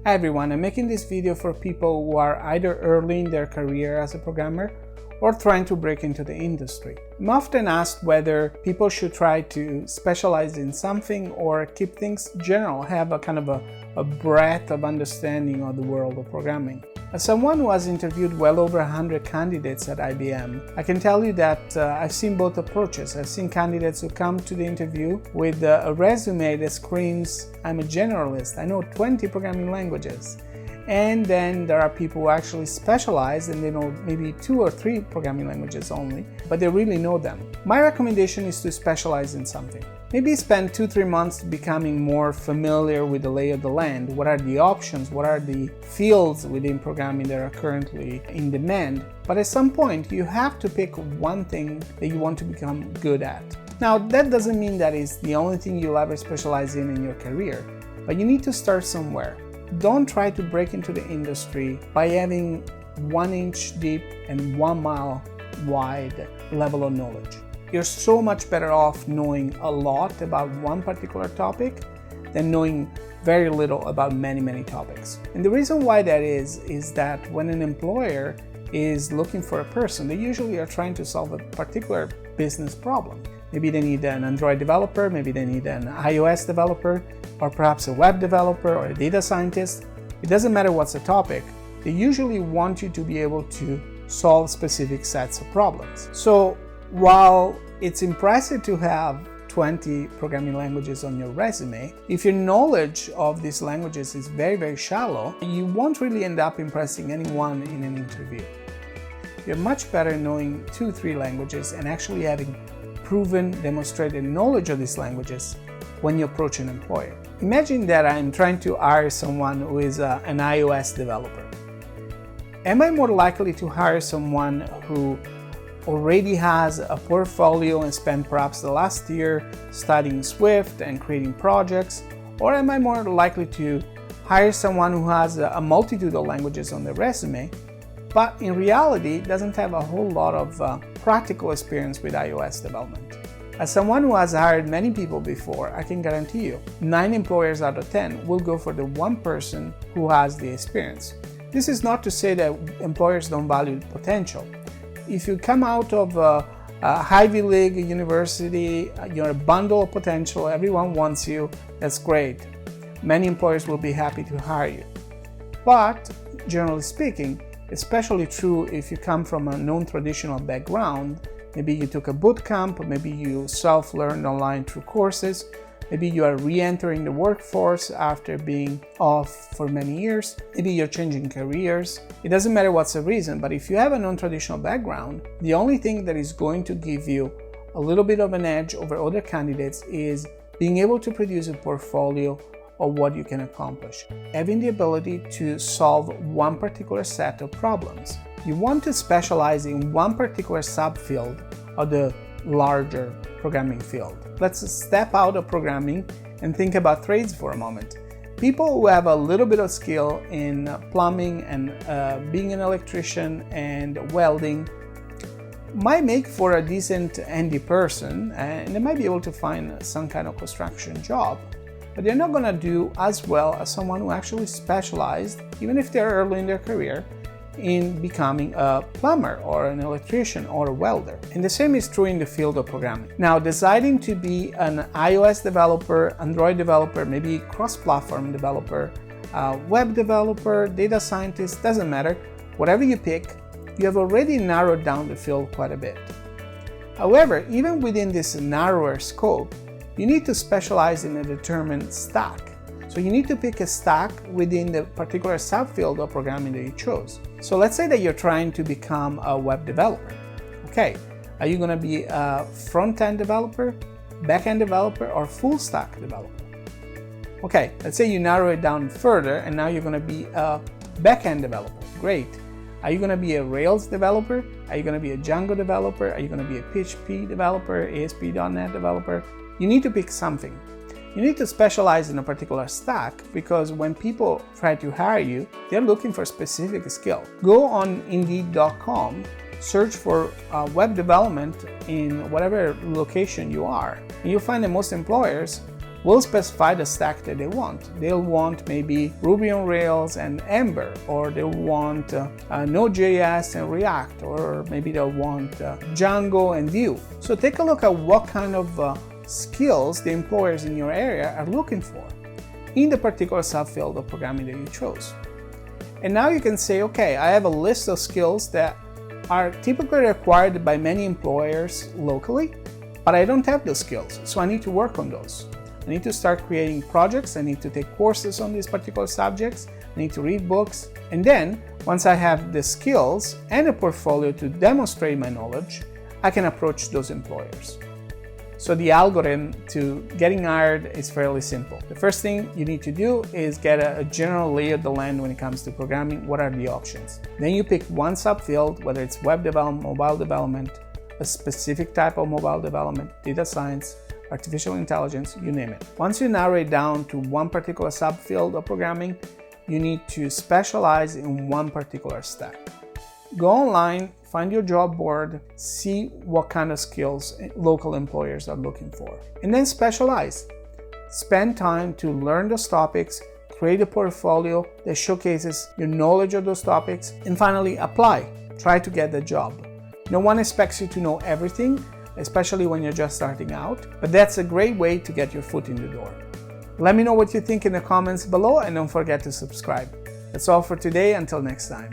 Hi everyone, I'm making this video for people who are either early in their career as a programmer or trying to break into the industry. I'm often asked whether people should try to specialize in something or keep things general, have a kind of a breadth of understanding of the world of programming. As someone who has interviewed well over 100 candidates at IBM, I can tell you that I've seen both approaches. I've seen candidates who come to the interview with a resume that screams, I'm a generalist, I know 20 programming languages. And then there are people who actually specialize and they know maybe 2 or 3 programming languages only, but they really know them. My recommendation is to specialize in something. Maybe spend 2-3 months becoming more familiar with the lay of the land. What are the options? What are the fields within programming that are currently in demand? But at some point, you have to pick one thing that you want to become good at. Now, that doesn't mean that is the only thing you'll ever specialize in your career, but you need to start somewhere. Don't try to break into the industry by having 1 inch deep and 1 mile wide level of knowledge. You're so much better off knowing a lot about one particular topic than knowing very little about many topics. And the reason why that is that when an employer is looking for a person, they usually are trying to solve a particular business problem. Maybe they need an Android developer, maybe they need an iOS developer, or perhaps a web developer or a data scientist. It doesn't matter what's the topic. They usually want you to be able to solve specific sets of problems. So while it's impressive to have 20 programming languages on your resume, if your knowledge of these languages is very shallow, you won't really end up impressing anyone in an interview. You're much better knowing 2-3 languages and actually having proven, demonstrated knowledge of these languages when you approach an employer. Imagine that I'm trying to hire someone who is an iOS developer. Am I more likely to hire someone who already has a portfolio and spent perhaps the last year studying Swift and creating projects? Or am I more likely to hire someone who has a multitude of languages on their resume, but in reality doesn't have a whole lot of practical experience with iOS development? As someone who has hired many people before, I can guarantee you 9 employers out of 10 will go for the one person who has the experience. This is not to say that employers don't value potential. If you come out of a Ivy League university, you're a bundle of potential, everyone wants you, that's great. Many employers will be happy to hire you. But generally speaking, especially true if you come from a non-traditional background, maybe you took a boot camp, maybe you self-learned online through courses, maybe you are re-entering the workforce after being off for many years, maybe you're changing careers. It doesn't matter what's the reason, but if you have a non-traditional background, the only thing that is going to give you a little bit of an edge over other candidates is being able to produce a portfolio of what you can accomplish, having the ability to solve one particular set of problems. You want to specialize in one particular subfield of the larger programming field. Let's step out of programming and think about trades for a moment. People who have a little bit of skill in plumbing and being an electrician and welding might make for a decent handy person, and they might be able to find some kind of construction job, but they're not going to do as well as someone who actually specialized, even if they're early in their career, in becoming a plumber or an electrician or a welder. And the same is true in the field of programming. Now, deciding to be an iOS developer, Android developer, maybe cross-platform developer, web developer, data scientist, doesn't matter. Whatever you pick, you have already narrowed down the field quite a bit. However, even within this narrower scope, you need to specialize in a determined stack. So you need to pick a stack within the particular subfield of programming that you chose. So let's say that you're trying to become a web developer. Okay, are you going to be a front-end developer, back-end developer, or full-stack developer? Okay, let's say you narrow it down further and now you're going to be a back-end developer. Great. Are you going to be a Rails developer? Are you going to be a Django developer? Are you going to be a PHP developer, ASP.NET developer? You need to pick something. You need to specialize in a particular stack because when people try to hire you, they're looking for a specific skill. Go on Indeed.com, search for web development in whatever location you are, and you'll find that most employers will specify the stack that they want. They'll want maybe Ruby on Rails and Ember, or they'll want Node.js and React, or maybe they'll want Django and Vue. So take a look at what kind of skills the employers in your area are looking for in the particular subfield of programming that you chose. And now you can say, okay, I have a list of skills that are typically required by many employers locally, but I don't have those skills, so I need to work on those. I need to start creating projects, I need to take courses on these particular subjects, I need to read books, and then once I have the skills and a portfolio to demonstrate my knowledge, I can approach those employers. So the algorithm to getting hired is fairly simple. The first thing you need to do is get a general lay of the land when it comes to programming. What are the options? Then you pick one subfield, whether it's web development, mobile development, a specific type of mobile development, data science, artificial intelligence, you name it. Once you narrow it down to one particular subfield of programming, you need to specialize in one particular stack. Go online, find your job board, see what kind of skills local employers are looking for, and then specialize. Spend time to learn those topics, create a portfolio that showcases your knowledge of those topics, and finally apply. Try to get the job. No one expects you to know everything, especially when you're just starting out, but that's a great way to get your foot in the door. Let me know what you think in the comments below, and don't forget to subscribe. That's all for today. Until next time.